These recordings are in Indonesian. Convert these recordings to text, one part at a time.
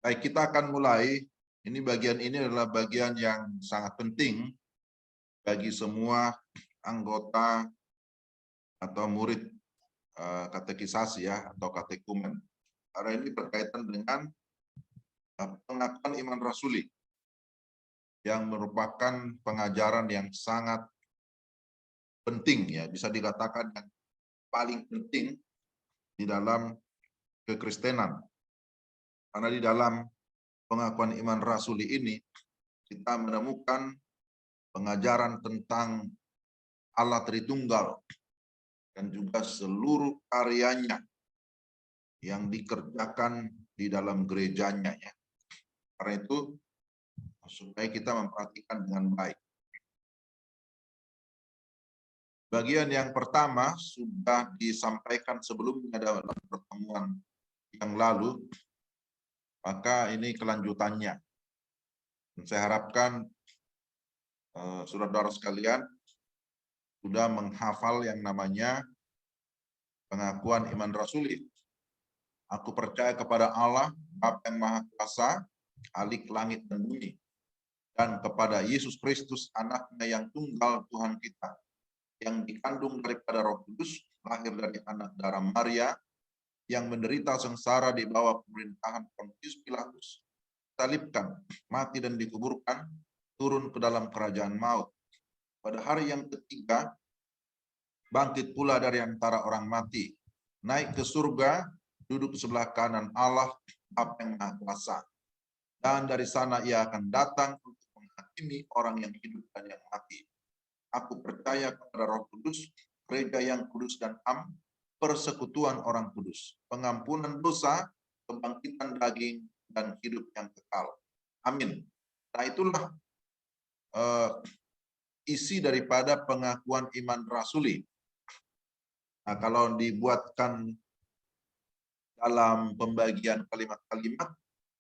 Baik, kita akan mulai. Bagian ini adalah bagian yang sangat penting bagi semua anggota atau murid katekisasi ya, atau katekumen. Karena ini berkaitan dengan pengakuan iman rasuli yang merupakan pengajaran yang sangat penting ya, bisa dikatakan yang paling penting di dalam kekristenan. Karena di dalam pengakuan iman rasuli ini kita menemukan pengajaran tentang Allah Tritunggal dan juga seluruh karyanya yang dikerjakan di dalam gerejanya ya. Karena itu supaya kita memperhatikan dengan baik. Bagian yang pertama sudah disampaikan sebelumnya dalam pertemuan yang lalu, maka ini kelanjutannya. Saya harapkan saudara-saudara sekalian sudah menghafal yang namanya pengakuan iman rasuli. Aku percaya kepada Allah, Bapa yang Maha Kuasa, Khalik langit dan bumi, dan kepada Yesus Kristus, anaknya yang tunggal Tuhan kita, yang dikandung daripada Roh Kudus, lahir dari anak darah Maria, yang menderita sengsara di bawah pemerintahan Pontius Pilatus, salibkan, mati dan dikuburkan, turun ke dalam kerajaan maut. Pada hari yang ketiga, bangkit pula dari antara orang mati, naik ke surga, duduk di sebelah kanan Allah, Bapa yang Maha Kuasa. Dan dari sana ia akan datang untuk menghakimi orang yang hidup dan yang mati. Aku percaya kepada Roh Kudus, gereja yang kudus dan am, persekutuan orang kudus, pengampunan dosa, kebangkitan daging, dan hidup yang kekal. Amin. Nah, itulah isi daripada pengakuan iman rasuli. Nah, kalau dibuatkan dalam pembagian kalimat-kalimat,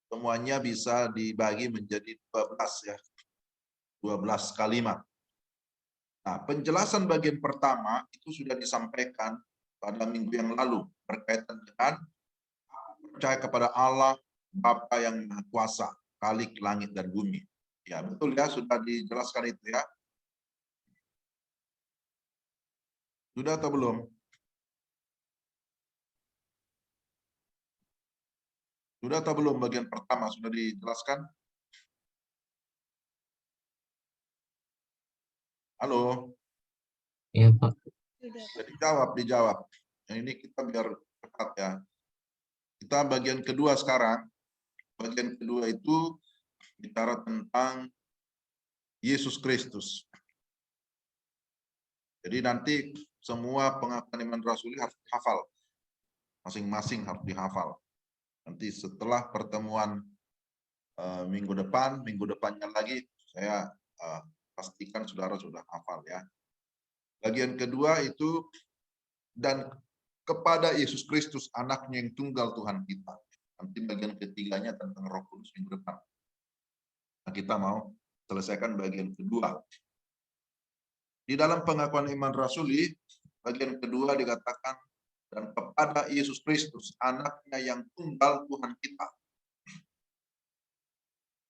semuanya bisa dibagi menjadi 12 ya. 12 kalimat. Nah, penjelasan bagian pertama itu sudah disampaikan pada minggu yang lalu berkaitan dengan percaya kepada Allah, Bapa yang Maha Kuasa, Khalik langit dan bumi. Ya, betul ya, sudah dijelaskan itu ya. Sudah atau belum? Sudah atau belum bagian pertama sudah dijelaskan? Halo? Iya, Pak. Jadi dijawab. Yang ini kita biar cepat ya. Kita bagian kedua sekarang. Bagian kedua itu bicara tentang Yesus Kristus. Jadi nanti semua pengakuan iman rasuli harus dihafal. Masing-masing harus dihafal. Nanti setelah pertemuan minggu depannya lagi, saya pastikan saudara sudah hafal ya. Bagian kedua itu, dan kepada Yesus Kristus, anaknya yang tunggal Tuhan kita. Nanti bagian ketiganya tentang Roh Kudus minggu depan. Nah, kita mau selesaikan bagian kedua. Di dalam pengakuan iman rasuli, bagian kedua dikatakan, dan kepada Yesus Kristus, anaknya yang tunggal Tuhan kita.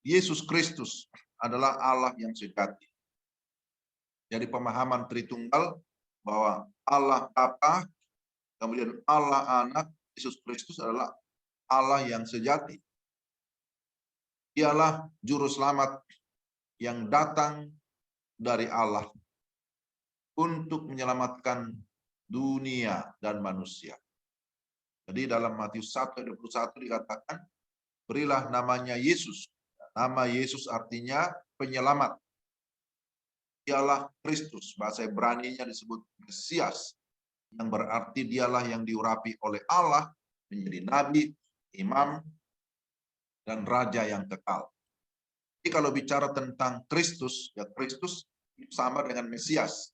Yesus Kristus adalah Allah yang sejati. Jadi pemahaman Tritunggal bahwa Allah Bapa, kemudian Allah Anak, Yesus Kristus adalah Allah yang sejati. Dialah juru selamat yang datang dari Allah untuk menyelamatkan dunia dan manusia. Jadi dalam Matius 1:21 dikatakan, berilah namanya Yesus. Nama Yesus artinya penyelamat. Dialah Kristus, bahasa Ibrani-nya disebut Mesias, yang berarti dialah yang diurapi oleh Allah menjadi nabi, imam, dan raja yang kekal. Jadi kalau bicara tentang Kristus, ya Kristus sama dengan Mesias.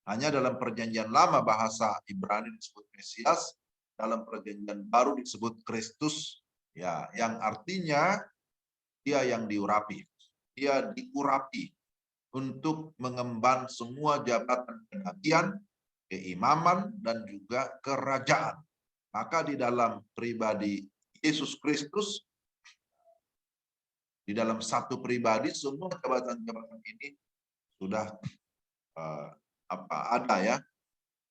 Hanya dalam perjanjian lama bahasa Ibrani disebut Mesias, dalam perjanjian baru disebut Kristus, ya, yang artinya dia yang diurapi. Dia diurapi untuk mengemban semua jabatan kenabian, keimaman, dan juga kerajaan. Maka di dalam pribadi Yesus Kristus, Di dalam satu pribadi semua jabatan-jabatan ini sudah ada ya,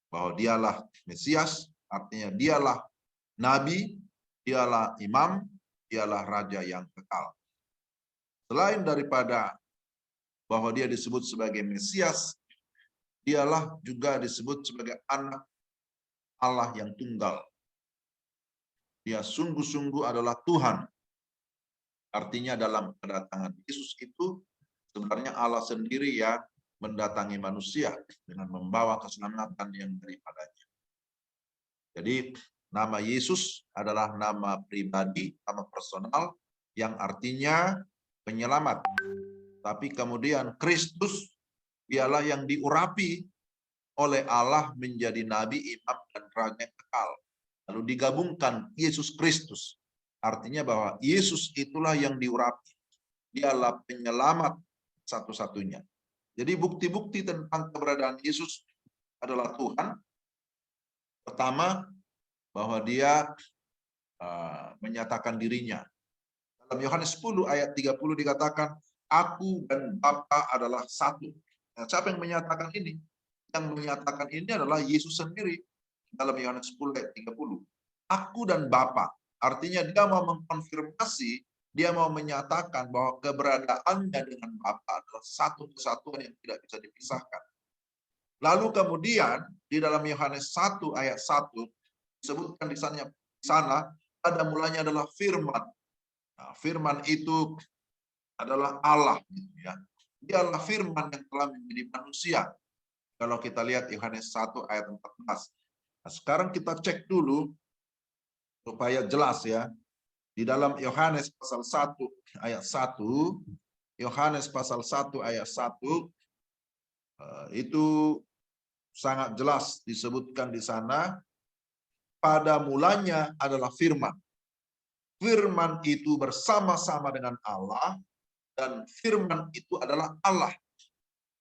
bahwa dialah Mesias, artinya dialah nabi, dialah imam, dialah raja yang kekal. Selain daripada bahwa dia disebut sebagai Mesias, dialah juga disebut sebagai anak Allah yang tunggal. Dia sungguh-sungguh adalah Tuhan. Artinya dalam kedatangan Yesus itu sebenarnya Allah sendiri yang mendatangi manusia dengan membawa keselamatan yang daripadanya. Jadi nama Yesus adalah nama pribadi, nama personal yang artinya penyelamat. Tapi kemudian Kristus dialah yang diurapi oleh Allah menjadi nabi, imam, dan raja yang kekal. Lalu digabungkan Yesus Kristus. Artinya bahwa Yesus itulah yang diurapi. Dialah penyelamat satu-satunya. Jadi bukti-bukti tentang keberadaan Yesus adalah Tuhan. Pertama, bahwa dia menyatakan dirinya. Dalam Yohanes 10 ayat 30 dikatakan, aku dan Bapa adalah satu. Nah, siapa yang menyatakan ini? Yang menyatakan ini adalah Yesus sendiri. Dalam Yohanes 10 ayat 30. Aku dan Bapa. Artinya dia mau mengkonfirmasi, dia mau menyatakan bahwa keberadaannya dengan Bapa adalah satu kesatuan yang tidak bisa dipisahkan. Lalu kemudian di dalam Yohanes 1 ayat 1 disebutkan di sana pada mulanya adalah firman. Nah, firman itu adalah Allah gitu ya. Dialah firman yang telah menjadi manusia. Kalau kita lihat Yohanes 1 ayat 14. Nah, sekarang kita cek dulu supaya jelas ya. Di dalam Yohanes pasal 1 ayat 1, Yohanes pasal 1 ayat 1 itu sangat jelas disebutkan di sana, pada mulanya adalah firman. Firman itu bersama-sama dengan Allah, dan firman itu adalah Allah.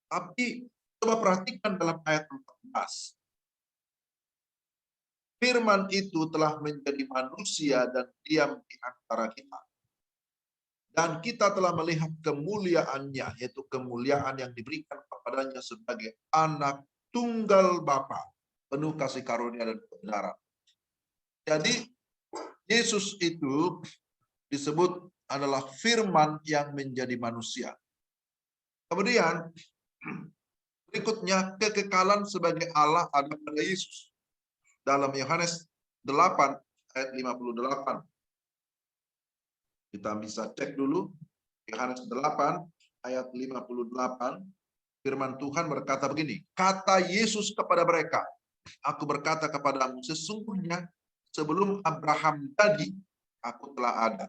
Tapi coba perhatikan dalam ayat 14. Firman itu telah menjadi manusia dan diam di antara kita. Dan kita telah melihat kemuliaannya, yaitu kemuliaan yang diberikan kepadanya sebagai anak tunggal Bapa, penuh kasih karunia dan kebenaran. Jadi Yesus itu disebut adalah firman yang menjadi manusia. Kemudian berikutnya kekekalan sebagai Allah ada pada Yesus. Dalam Yohanes 8 ayat 58. Kita bisa cek dulu Yohanes 8 ayat 58. Firman Tuhan berkata begini, kata Yesus kepada mereka, aku berkata kepadamu sesungguhnya sebelum Abraham jadi, aku telah ada.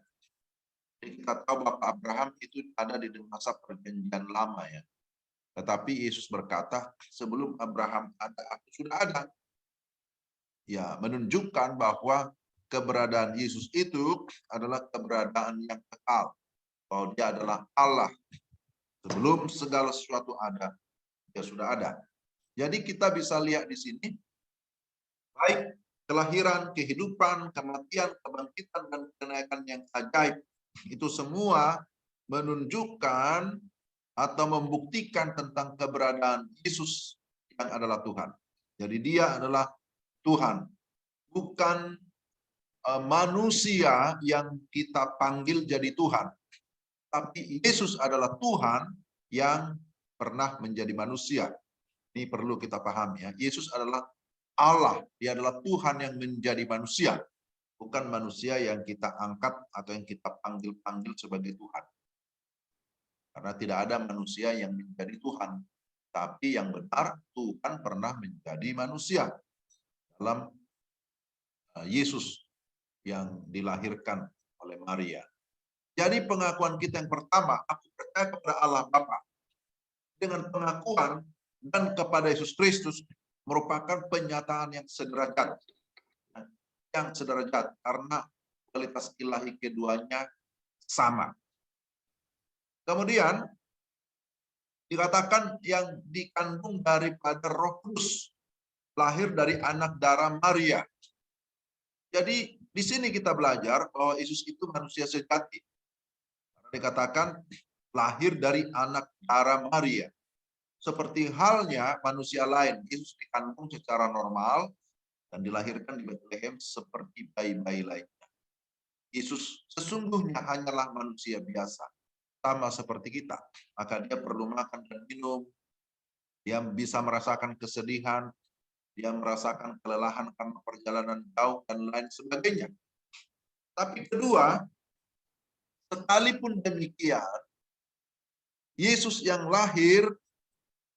Jadi kita tahu bahwa Abraham itu ada di masa perjanjian lama ya. Tetapi Yesus berkata, sebelum Abraham ada, aku sudah ada. Ya, menunjukkan bahwa keberadaan Yesus itu adalah keberadaan yang kekal. Bahwa dia adalah Allah. Sebelum segala sesuatu ada, dia sudah ada. Jadi kita bisa lihat di sini, baik kelahiran, kehidupan, kematian, kebangkitan, dan kenaikan yang ajaib. Itu semua menunjukkan atau membuktikan tentang keberadaan Yesus yang adalah Tuhan. Jadi dia adalah Tuhan, bukan manusia yang kita panggil jadi Tuhan. Tapi Yesus adalah Tuhan yang pernah menjadi manusia. Ini perlu kita pahami ya. Yesus adalah Allah, dia adalah Tuhan yang menjadi manusia. Bukan manusia yang kita angkat atau yang kita panggil-panggil sebagai Tuhan. Karena tidak ada manusia yang menjadi Tuhan. Tapi yang benar, Tuhan pernah menjadi manusia. Dalam Yesus yang dilahirkan oleh Maria. Jadi pengakuan kita yang pertama, aku percaya kepada Allah Bapa. Dengan pengakuan dan kepada Yesus Kristus merupakan penyataan yang sederajat. Yang sederajat karena kualitas ilahi keduanya sama. Kemudian dikatakan yang dikandung daripada Roh Kudus, lahir dari anak darah Maria. Jadi di sini kita belajar bahwa Yesus itu manusia sejati. Dikatakan lahir dari anak darah Maria. Seperti halnya manusia lain, Yesus dikandung secara normal dan dilahirkan di Bethlehem seperti bayi-bayi lainnya. Yesus sesungguhnya hanyalah manusia biasa, sama seperti kita. Maka dia perlu makan dan minum, dia bisa merasakan kesedihan, dia merasakan kelelahan karena perjalanan jauh dan lain sebagainya. Tapi kedua, sekalipun demikian, Yesus yang lahir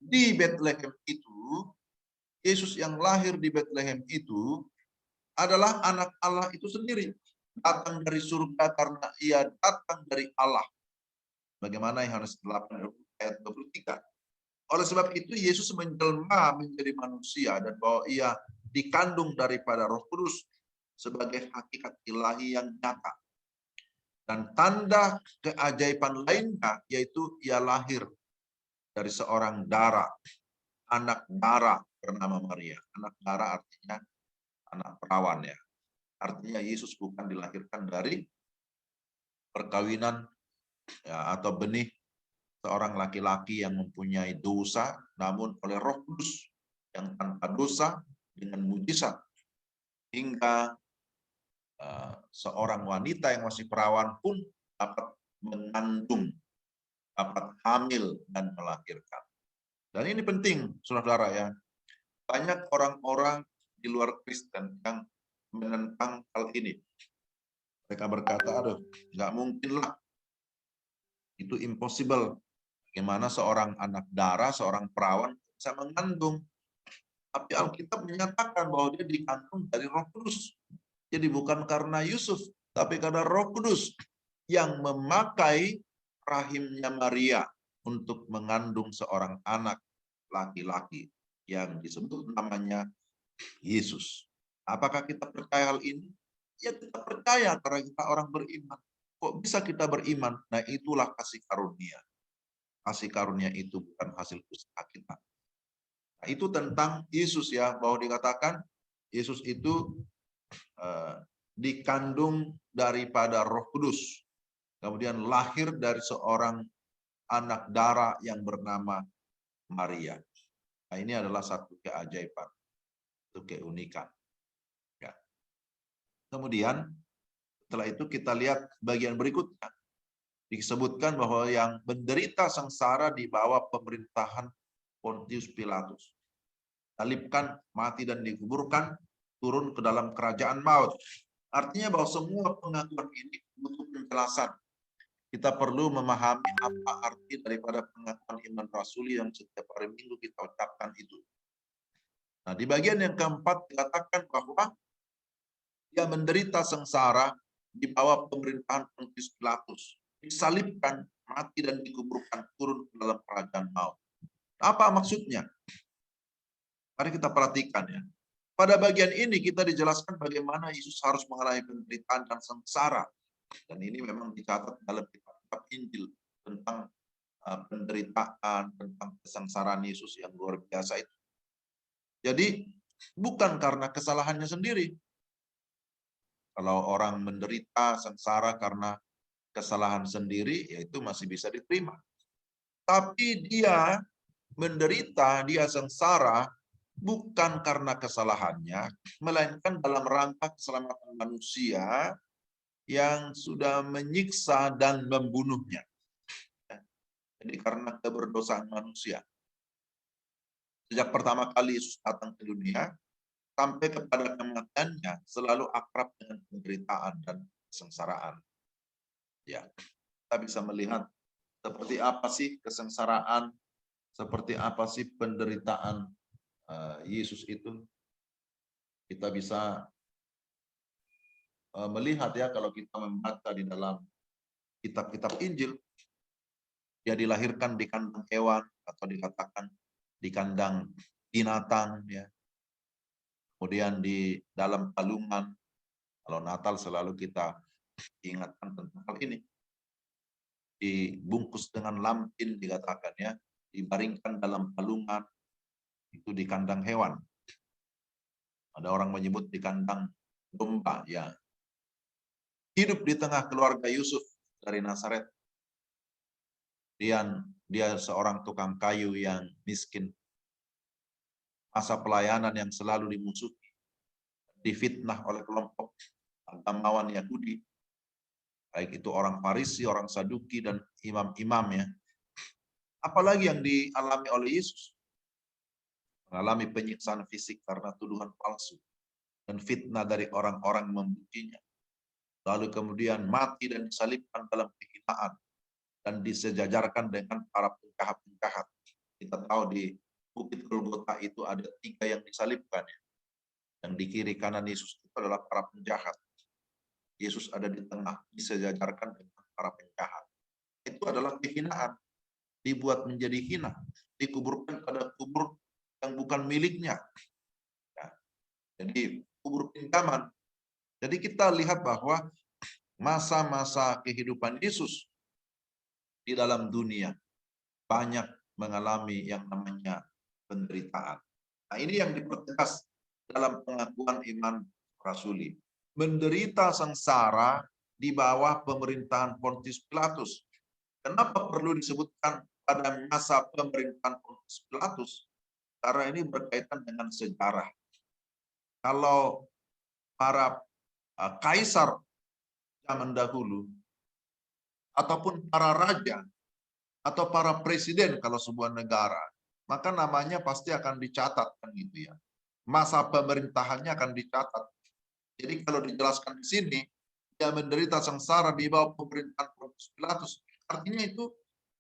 di Bethlehem itu, Yesus yang lahir di Bethlehem itu adalah anak Allah itu sendiri. Datang dari surga karena ia datang dari Allah. Bagaimana Yohanes 8 ayat 23. Oleh sebab itu Yesus menjelma menjadi manusia dan bahwa ia dikandung daripada Roh Kudus sebagai hakikat ilahi yang nyata. Dan tanda keajaiban lainnya yaitu ia lahir dari seorang darah, anak darah bernama Maria. Anak darah artinya anak perawan ya. Artinya Yesus bukan dilahirkan dari perkawinan ya, atau benih seorang laki-laki yang mempunyai dosa, namun oleh Roh Kudus yang tanpa dosa dengan mujizat hingga seorang wanita yang masih perawan pun dapat mengandung, dapat hamil dan melahirkan. Dan ini penting, saudara ya. Banyak orang-orang di luar Kristen yang menentang hal ini. Mereka berkata, aduh, nggak mungkin lah. Itu impossible. Bagaimana seorang anak darah, seorang perawan bisa mengandung. Tapi Alkitab menyatakan bahwa dia dikandung dari Roh Kudus. Jadi bukan karena Yusuf, tapi karena Roh Kudus yang memakai rahimnya Maria untuk mengandung seorang anak laki-laki yang disebut namanya Yesus. Apakah kita percaya hal ini? Ya kita percaya karena kita orang beriman. Kok bisa kita beriman? Nah itulah kasih karunia. Kasih karunia itu bukan hasil usaha kita. Nah, itu tentang Yesus ya, bahwa dikatakan Yesus itu dikandung daripada Roh Kudus. Kemudian lahir dari seorang anak darah yang bernama Maria. Nah, ini adalah satu keajaiban, satu keunikan. Ya. Kemudian setelah itu kita lihat bagian berikutnya. Disebutkan bahwa yang menderita sengsara di bawah pemerintahan Pontius Pilatus. Salibkan, mati dan dikuburkan, turun ke dalam kerajaan maut. Artinya bahwa semua pengakuan ini butuh penjelasan. Kita perlu memahami apa arti daripada pengakuan iman rasuli yang setiap hari Minggu kita ucapkan itu. Nah, di bagian yang keempat dikatakan bahwa dia menderita sengsara di bawah pemerintahan Pontius Pilatus. Disalibkan, mati dan dikuburkan, turun ke dalam kerajaan maut. Apa maksudnya? Mari kita perhatikan ya. Pada bagian ini kita dijelaskan bagaimana Yesus harus mengalami penderitaan dan sengsara. Dan ini memang dicatat dalam kitab Injil tentang penderitaan, tentang kesengsaraan Yesus yang luar biasa itu. Jadi bukan karena kesalahannya sendiri. Kalau orang menderita sengsara karena kesalahan sendiri, yaitu masih bisa diterima. Tapi dia menderita, dia sengsara, bukan karena kesalahannya, melainkan dalam rangka keselamatan manusia yang sudah menyiksa dan membunuhnya. Jadi karena keberdosaan manusia. Sejak pertama kali Yesus datang ke dunia, sampai kepada kematiannya, selalu akrab dengan penderitaan dan kesengsaraan. Ya, kita bisa melihat seperti apa sih kesengsaraan, seperti apa sih penderitaan Yesus itu. Kita bisa melihat ya kalau kita membaca di dalam kitab-kitab Injil, dia dilahirkan di kandang hewan atau dikatakan di kandang binatang ya. Kemudian di dalam palungan. Kalau Natal selalu kita ingatkan tentang hal ini. Dibungkus dengan lampin dikatakan ya, dibaringkan dalam palungan, itu di kandang hewan. Ada orang menyebut di kandang domba ya. Hidup di tengah keluarga Yusuf dari Nazaret. dia seorang tukang kayu yang miskin. Masa pelayanan yang selalu dimusuhi, difitnah oleh kelompok agamawan Yahudi, baik itu orang Farisi, orang Saduki, dan imam-imam ya. Apalagi yang dialami oleh Yesus? Mengalami penyiksaan fisik karena tuduhan palsu dan fitnah dari orang-orang membencinya. Lalu kemudian mati dan disalibkan dalam kehinaan dan disejajarkan dengan para penjahat-penjahat. Kita tahu di Bukit Golgota itu ada 3 yang disalibkan ya. Yang di kiri kanan Yesus itu adalah para penjahat. Yesus ada di tengah, disejajarkan dengan para penjahat. Itu adalah kehinaan. Dibuat menjadi hina. Dikuburkan pada kubur yang bukan miliknya. Ya. Jadi kubur pinjaman. Jadi kita lihat bahwa masa-masa kehidupan Yesus di dalam dunia banyak mengalami yang namanya penderitaan. Nah, ini yang dipertegas dalam pengakuan iman rasuli. Menderita sengsara di bawah pemerintahan Pontius Pilatus. Kenapa perlu disebutkan pada masa pemerintahan Pontius Pilatus? Karena ini berkaitan dengan sejarah. Kalau para kaisar zaman dahulu, ataupun para raja, atau para presiden kalau sebuah negara, maka namanya pasti akan dicatat kan gitu ya. Masa pemerintahannya akan dicatat. Jadi kalau dijelaskan di sini, dia menderita sengsara di bawah pemerintahan Pontius Pilatus, artinya itu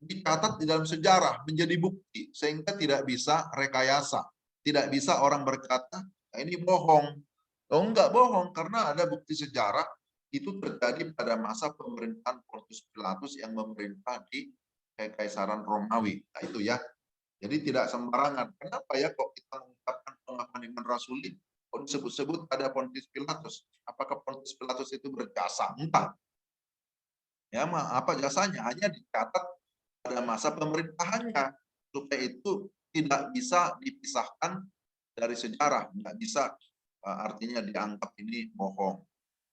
dicatat di dalam sejarah, menjadi bukti, sehingga tidak bisa rekayasa. Tidak bisa orang berkata, nah ini bohong. Oh enggak bohong, karena ada bukti sejarah, itu terjadi pada masa pemerintahan Pontius Pilatus yang memerintah di Kekaisaran Romawi. Nah itu ya. Jadi tidak sembarangan. Kenapa ya kok kita mengungkapkan pengakuan iman rasuli? Kok disebut-sebut ada Pontius Pilatus? Apakah Pontius Pilatus itu berjasa? Entah. Ya, apa jasanya? Hanya dicatat pada masa pemerintahannya. Supaya itu tidak bisa dipisahkan dari sejarah. Tidak bisa artinya dianggap ini bohong.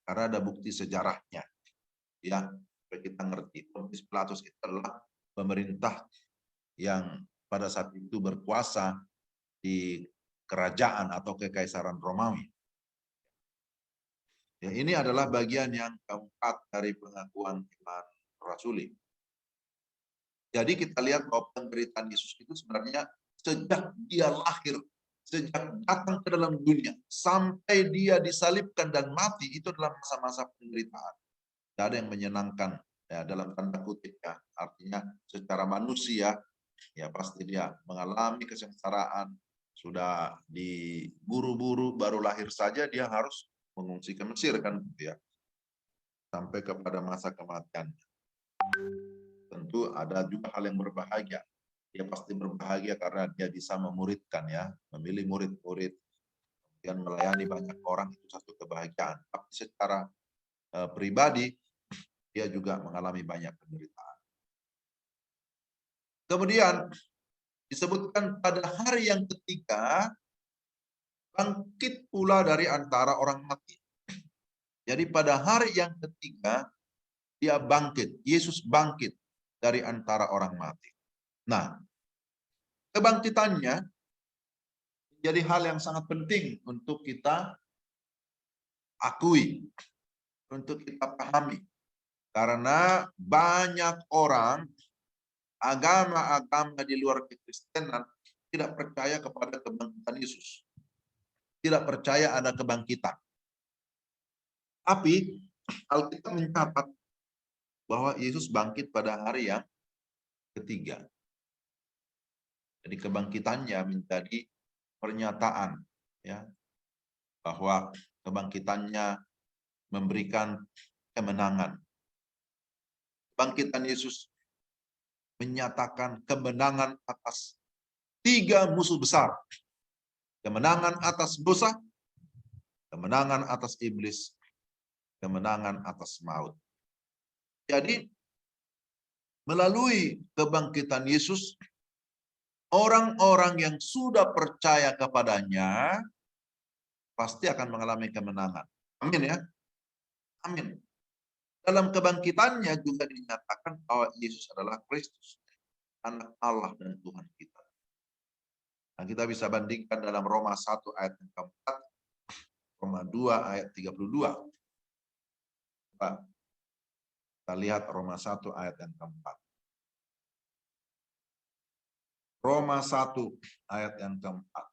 Karena ada bukti sejarahnya. Ya, supaya kita ngerti. Pontius Pilatus itu adalah pemerintah yang pada saat itu berkuasa di kerajaan atau kekaisaran Romawi. Ya, ini adalah bagian yang keempat dari pengakuan iman rasuli. Jadi kita lihat bahwa penderitaan Yesus itu sebenarnya sejak dia lahir, sejak datang ke dalam dunia, sampai dia disalibkan dan mati, itu adalah masa-masa penderitaan. Tidak ada yang menyenangkan ya, dalam tanda kutip ya. Artinya secara manusia ya pasti dia mengalami kesengsaraan, sudah diburu-buru, baru lahir saja dia harus mengungsi ke Mesir kan gitu ya. Sampai kepada masa kematian. Tentu ada juga hal yang berbahagia. Dia pasti berbahagia karena dia bisa memuridkan ya, memilih murid-murid, kemudian melayani banyak orang, itu satu kebahagiaan. Tapi secara pribadi dia juga mengalami banyak penderitaan. Kemudian disebutkan pada hari yang ketiga bangkit pula dari antara orang mati. Jadi pada hari yang ketiga dia bangkit, Yesus bangkit dari antara orang mati. Nah, kebangkitannya jadi hal yang sangat penting untuk kita akui, untuk kita pahami. Karena banyak orang agama-agama di luar kekristenan tidak percaya kepada kebangkitan Yesus. Tidak percaya ada kebangkitan. Tapi Alkitab mencatat bahwa Yesus bangkit pada hari yang ketiga. Jadi kebangkitannya menjadi pernyataan ya bahwa kebangkitannya memberikan kemenangan. Kebangkitan Yesus menyatakan kemenangan atas 3 musuh besar. Kemenangan atas dosa, kemenangan atas iblis, kemenangan atas maut. Jadi melalui kebangkitan Yesus, orang-orang yang sudah percaya kepadanya pasti akan mengalami kemenangan. Amin ya. Amin. Dalam kebangkitannya juga dinyatakan bahwa Yesus adalah Kristus. anak Allah dan Tuhan kita. Nah, kita bisa bandingkan dalam Roma 1 ayat yang keempat, Roma 2 ayat 32. Pak, kita lihat Roma 1 ayat yang keempat. Roma 1 ayat yang keempat.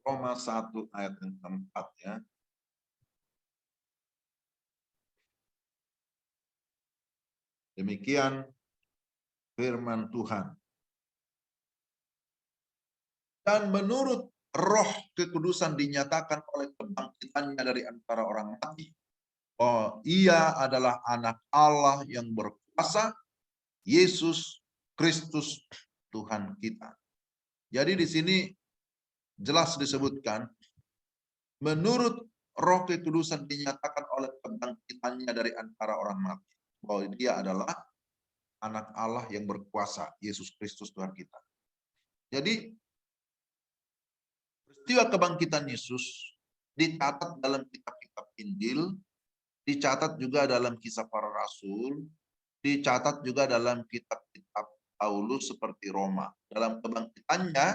Roma 1 ayat yang keempat ya. Demikian firman Tuhan. Dan menurut roh kekudusan dinyatakan oleh kebangkitannya dari antara orang mati, oh ia adalah anak Allah yang berkuasa, Yesus Kristus Tuhan kita. Jadi di sini jelas disebutkan, menurut roh kekudusan dinyatakan oleh kebangkitannya dari antara orang mati, bahwa dia adalah anak Allah yang berkuasa, Yesus Kristus Tuhan kita. Jadi peristiwa kebangkitan Yesus dicatat dalam kitab-kitab Injil, dicatat juga dalam kisah para rasul, dicatat juga dalam kitab-kitab Paulus seperti Roma. Dalam kebangkitannya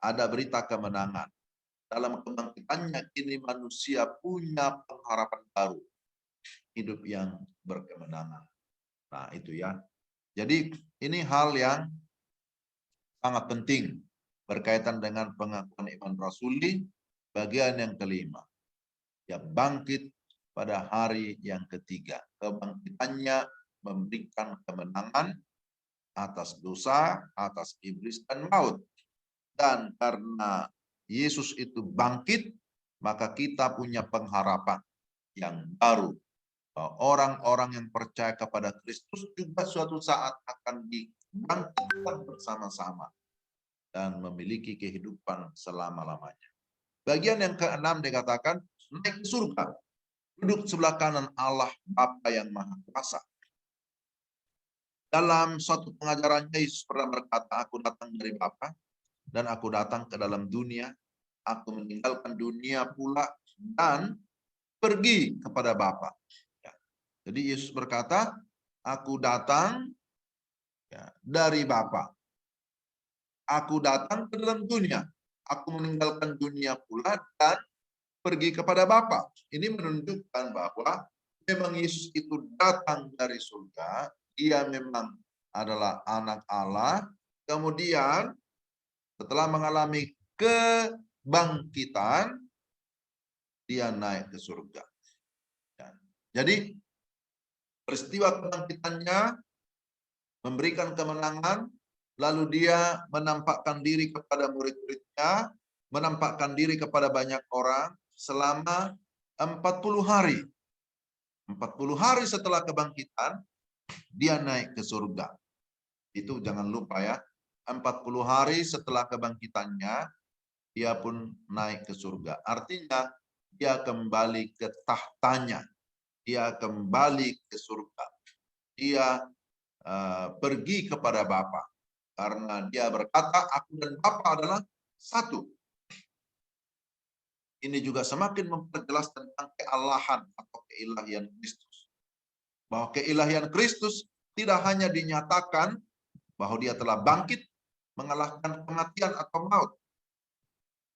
ada berita kemenangan. Dalam kebangkitannya kini manusia punya pengharapan baru, hidup yang berkemenangan. Nah itu ya. Jadi ini hal yang sangat penting berkaitan dengan pengakuan iman rasuli bagian yang kelima. Ya bangkit pada hari yang ketiga. Kebangkitannya memberikan kemenangan atas dosa, atas iblis dan maut. Dan karena Yesus itu bangkit, maka kita punya pengharapan yang baru. Orang-orang yang percaya kepada Kristus juga suatu saat akan dibangkitkan bersama-sama dan memiliki kehidupan selama-lamanya. Bagian yang keenam dikatakan naik ke surga, duduk sebelah kanan Allah Bapa yang Maha Kuasa. Dalam suatu pengajarannya Yesus pernah berkata, aku datang dari Bapa dan aku datang ke dalam dunia, aku meninggalkan dunia pula dan pergi kepada Bapa. Ya. Jadi Yesus berkata, aku datang ya, dari Bapa. Aku datang ke dalam dunia. Aku meninggalkan dunia pula dan pergi kepada Bapa. Ini menunjukkan bahwa memang Yesus itu datang dari surga. Dia memang adalah anak Allah. Kemudian setelah mengalami kebangkitan, dia naik ke surga. Jadi peristiwa kebangkitannya memberikan kemenangan, lalu dia menampakkan diri kepada murid-muridnya, menampakkan diri kepada banyak orang selama 40 hari. 40 hari setelah kebangkitan, dia naik ke surga. Itu jangan lupa ya. 40 hari setelah kebangkitannya, dia pun naik ke surga. Artinya, dia kembali ke tahtanya. Dia kembali ke surga. Dia pergi kepada Bapa. Karena dia berkata, aku dan Bapa adalah satu. Ini juga semakin memperjelas tentang kealahan atau keilahian Kristus. Bahwa keilahian Kristus tidak hanya dinyatakan bahwa dia telah bangkit mengalahkan kematian atau maut.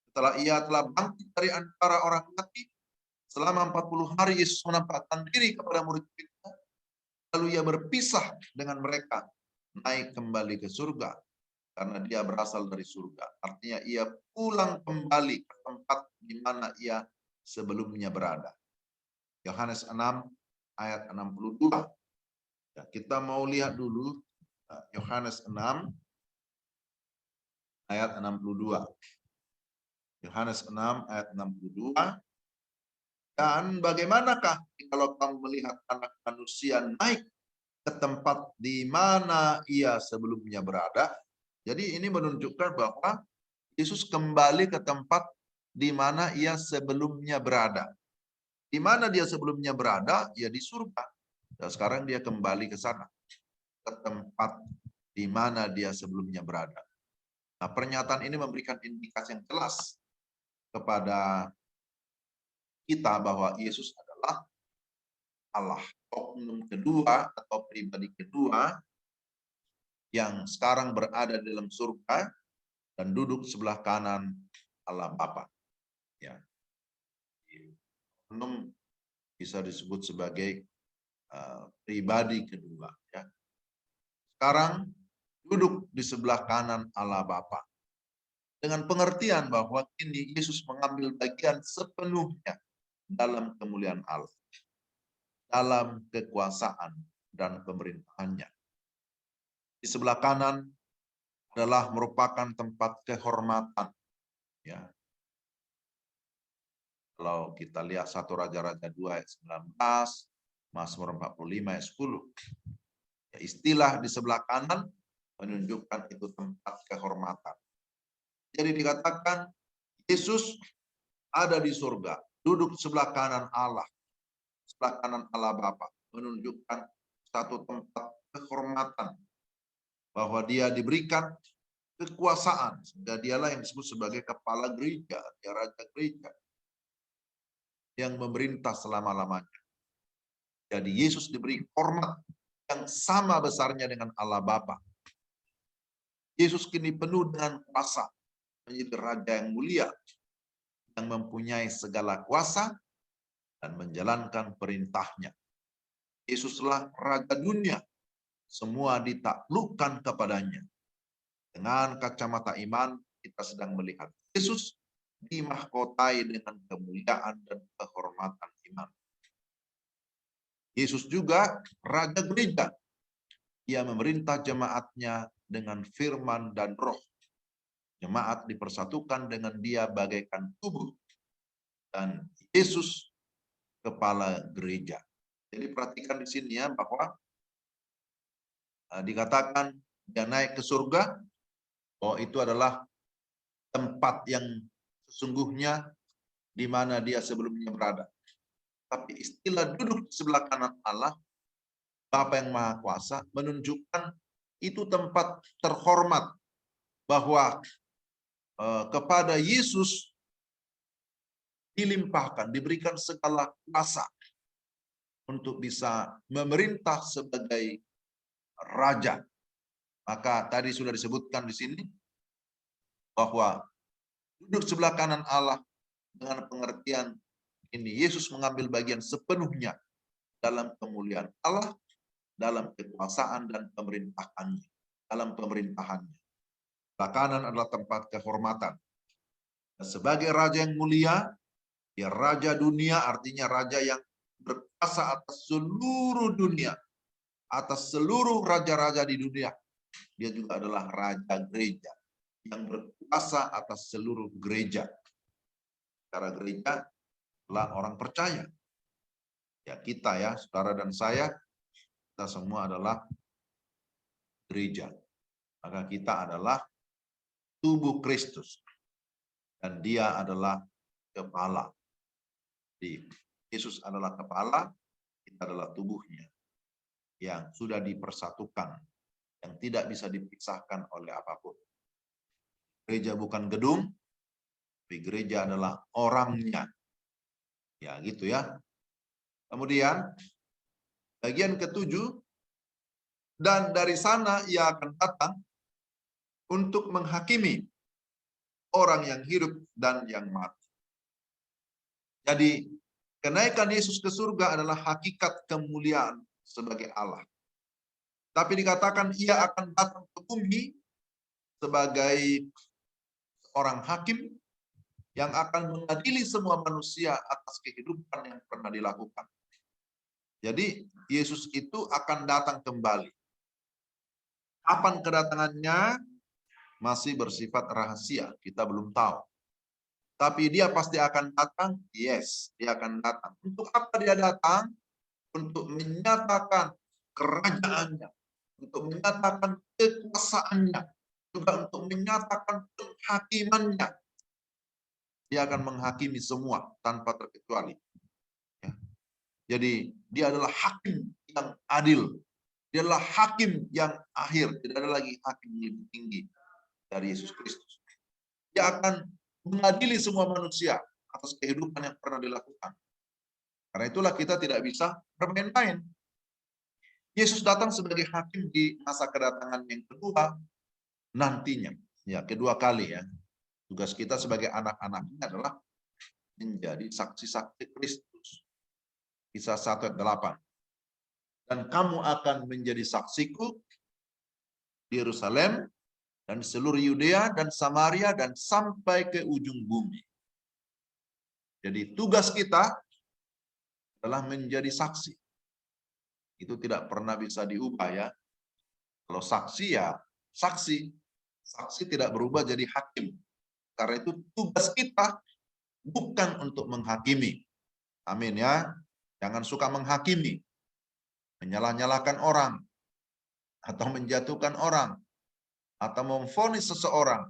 Setelah ia telah bangkit dari antara orang mati, selama 40 hari Yesus menampakkan diri kepada murid-muridnya, lalu ia berpisah dengan mereka, naik kembali ke surga. Karena dia berasal dari surga. Artinya ia pulang kembali ke tempat di mana ia sebelumnya berada. Yohanes 6 ayat 62. Ya, kita mau lihat dulu Yohanes 6 ayat 62. Yohanes 6 ayat 62. Dan bagaimanakah kalau kamu melihat anak manusia naik ke tempat di mana ia sebelumnya berada? Jadi ini menunjukkan bahwa Yesus kembali ke tempat di mana ia sebelumnya berada. Di mana dia sebelumnya berada? Ya di surga. Dan sekarang dia kembali ke sana. Ke tempat di mana dia sebelumnya berada. Nah, pernyataan ini memberikan indikasi yang jelas kepada kita bahwa Yesus adalah Allah. Oknum kedua atau pribadi kedua yang sekarang berada di dalam surga dan duduk sebelah kanan Allah Bapa. Ya. Oknum bisa disebut sebagai pribadi kedua. Ya. Sekarang duduk di sebelah kanan Allah Bapa. Dengan pengertian bahwa kini Yesus mengambil bagian sepenuhnya dalam kemuliaan Allah, dalam kekuasaan dan pemerintahannya. Di sebelah kanan adalah merupakan tempat kehormatan. Ya. Kalau kita lihat 1 Raja-Raja 2 ayat 19, Mazmur 45 ayat 10. Ya, istilah di sebelah kanan menunjukkan itu tempat kehormatan. Jadi dikatakan Yesus ada di surga, duduk sebelah kanan Allah, sebelah kanan Allah Bapa, menunjukkan satu tempat kehormatan, bahwa dia diberikan kekuasaan, sehingga dialah yang disebut sebagai kepala gereja, dia raja gereja, yang memerintah selama-lamanya. Jadi Yesus diberi hormat yang sama besarnya dengan Allah Bapa. Yesus kini penuh dengan kuasa, menjadi raja yang mulia, yang mempunyai segala kuasa dan menjalankan perintahnya. Yesuslah raja dunia, semua ditaklukkan kepadanya. Dengan kacamata iman, kita sedang melihat Yesus dimahkotai dengan kemuliaan dan kehormatan iman. Yesus juga raja gereja. Ia memerintah jemaatnya dengan firman dan roh. Jemaat dipersatukan dengan dia bagaikan tubuh. Dan Yesus kepala gereja. Jadi perhatikan di sini ya, bahwa dikatakan dia naik ke surga, bahwa itu adalah tempat yang sesungguhnya di mana dia sebelumnya berada. Tapi istilah duduk di sebelah kanan Allah, Bapa yang Maha Kuasa, menunjukkan itu tempat terhormat, bahwa kepada Yesus dilimpahkan, diberikan segala kuasa untuk bisa memerintah sebagai raja. Maka tadi sudah disebutkan di sini bahwa duduk sebelah kanan Allah dengan pengertian ini, Yesus mengambil bagian sepenuhnya dalam kemuliaan Allah, dalam kekuasaan dan pemerintahannya, dalam pemerintahannya. Sebelah kanan adalah tempat kehormatan. Dan sebagai raja yang mulia, dia raja dunia, artinya raja yang berkuasa atas seluruh dunia, atas seluruh raja-raja di dunia. Dia juga adalah raja gereja yang berkuasa atas seluruh gereja. Secara gereja adalah orang percaya. Ya, kita ya, saudara dan saya, kita semua adalah gereja. Maka kita adalah tubuh Kristus. Dan dia adalah kepala. Jadi, Yesus adalah kepala, kita adalah tubuhnya. Yang sudah dipersatukan, yang tidak bisa dipisahkan oleh apapun. Gereja bukan gedung, tapi gereja adalah orangnya. Ya, gitu ya. Kemudian, bagian ketujuh, dan dari sana ia akan datang untuk menghakimi orang yang hidup dan yang mati. Jadi, kenaikan Yesus ke surga adalah hakikat kemuliaan sebagai Allah. Tapi dikatakan ia akan datang ke bumi sebagai orang hakim yang akan mengadili semua manusia atas kehidupan yang pernah dilakukan. Jadi Yesus itu akan datang kembali. Kapan kedatangannya masih bersifat rahasia, kita belum tahu. Tapi dia pasti akan datang, yes, dia akan datang. Untuk apa dia datang? Untuk menyatakan kerajaannya, untuk menyatakan kekuasaannya, juga untuk menyatakan penghakimannya. Dia akan menghakimi semua tanpa terkecuali. Ya. Jadi dia adalah hakim yang adil. Dia adalah hakim yang akhir. Tidak ada lagi hakim yang lebih tinggi dari Yesus Kristus. Dia akan mengadili semua manusia atas kehidupan yang pernah dilakukan. Karena itulah kita tidak bisa bermain-main. Yesus datang sebagai hakim di masa kedatangan yang kedua nantinya. Ya, kedua kali ya. Tugas kita sebagai anak-anaknya adalah menjadi saksi-saksi Kristus. Kisah 1 ayat 8. Dan kamu akan menjadi saksiku di Yerusalem dan di seluruh Yudea dan Samaria dan sampai ke ujung bumi. Jadi tugas kita adalah menjadi saksi. Itu tidak pernah bisa diubah ya. Kalau saksi ya saksi. Saksi tidak berubah jadi hakim. Karena itu tugas kita bukan untuk menghakimi. Amin ya. Jangan suka menghakimi. Menyalah-nyalahkan orang. Atau menjatuhkan orang. Atau memvonis seseorang.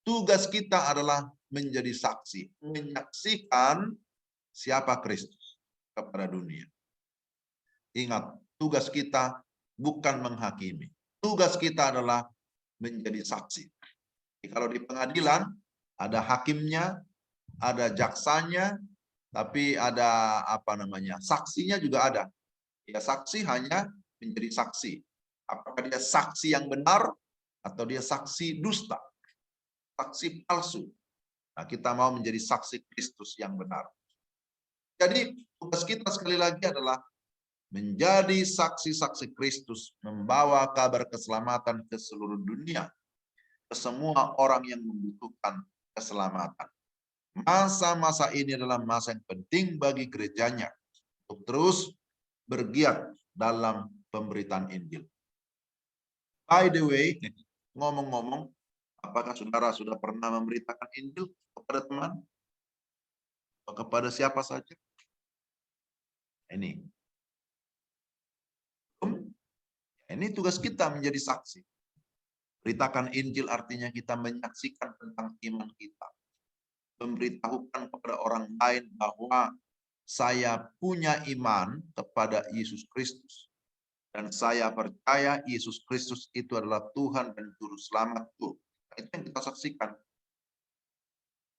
Tugas kita adalah menjadi saksi. Menyaksikan siapa Kristus kepada dunia. Ingat, tugas kita bukan menghakimi. Tugas kita adalah menjadi saksi. Jadi kalau di pengadilan, ada hakimnya, ada jaksanya, tapi ada saksinya juga ada. Ya, saksi hanya menjadi saksi. Apakah dia saksi yang benar atau dia saksi dusta, saksi palsu. Nah, kita mau menjadi saksi Kristus yang benar. Jadi tugas kita sekali lagi adalah menjadi saksi-saksi Kristus, membawa kabar keselamatan ke seluruh dunia, ke semua orang yang membutuhkan keselamatan. Masa-masa ini adalah masa yang penting bagi gerejanya untuk terus bergiat dalam pemberitaan Injil. By the way, ngomong-ngomong, apakah saudara sudah pernah memberitakan Injil kepada teman? Atau kepada siapa saja? Ini tugas kita menjadi saksi. Beritakan Injil artinya kita menyaksikan tentang iman kita. Memberitahukan kepada orang lain bahwa saya punya iman kepada Yesus Kristus. Dan saya percaya Yesus Kristus itu adalah Tuhan dan Juru Selamatku. Itu yang kita saksikan.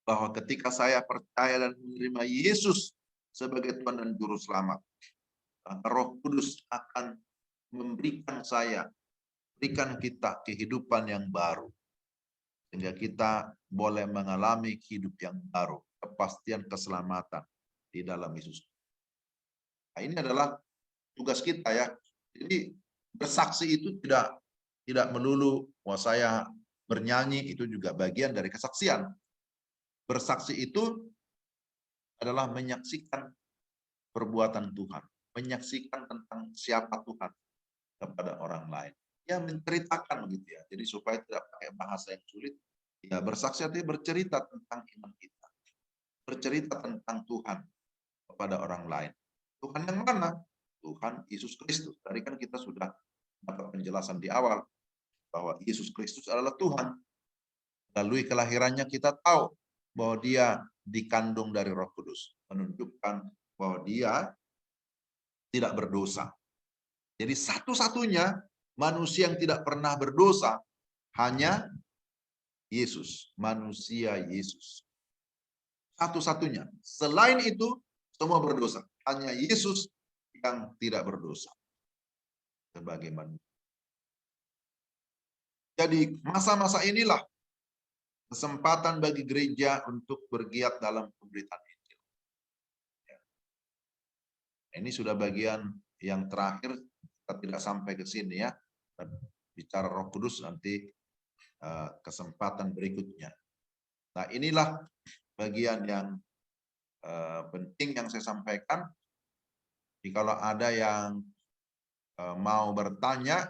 Bahwa ketika saya percaya dan menerima Yesus sebagai Tuhan dan Juru Selamat, Roh Kudus akan memberikan berikan kita kehidupan yang baru. Sehingga kita boleh mengalami hidup yang baru, kepastian keselamatan di dalam Yesus. Nah, ini adalah tugas kita ya. Jadi bersaksi itu tidak melulu wah saya bernyanyi, itu juga bagian dari kesaksian. Bersaksi itu adalah menyaksikan perbuatan Tuhan, menyaksikan tentang siapa Tuhan kepada orang lain. Ya menceritakan gitu ya. Jadi supaya tidak pakai bahasa yang sulit. Ya bersaksi artinya bercerita tentang iman kita. Bercerita tentang Tuhan kepada orang lain. Tuhan yang mana? Tuhan Yesus Kristus. Tadi kan kita sudah dapat penjelasan di awal bahwa Yesus Kristus adalah Tuhan. Melalui kelahirannya kita tahu bahwa dia dikandung dari Roh Kudus. Menunjukkan bahwa dia tidak berdosa. Jadi satu-satunya manusia yang tidak pernah berdosa hanya Yesus, manusia Yesus. Satu-satunya. Selain itu semua berdosa. Hanya Yesus yang tidak berdosa sebagai manusia. Jadi masa-masa inilah kesempatan bagi gereja untuk bergiat dalam pemberitaan Injil. Ini sudah bagian yang terakhir. Kita tidak sampai ke sini ya. Bicara Roh Kudus nanti kesempatan berikutnya. Nah, inilah bagian yang penting yang saya sampaikan. Jadi kalau ada yang mau bertanya,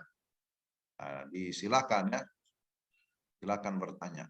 disilakan ya. Silakan bertanya.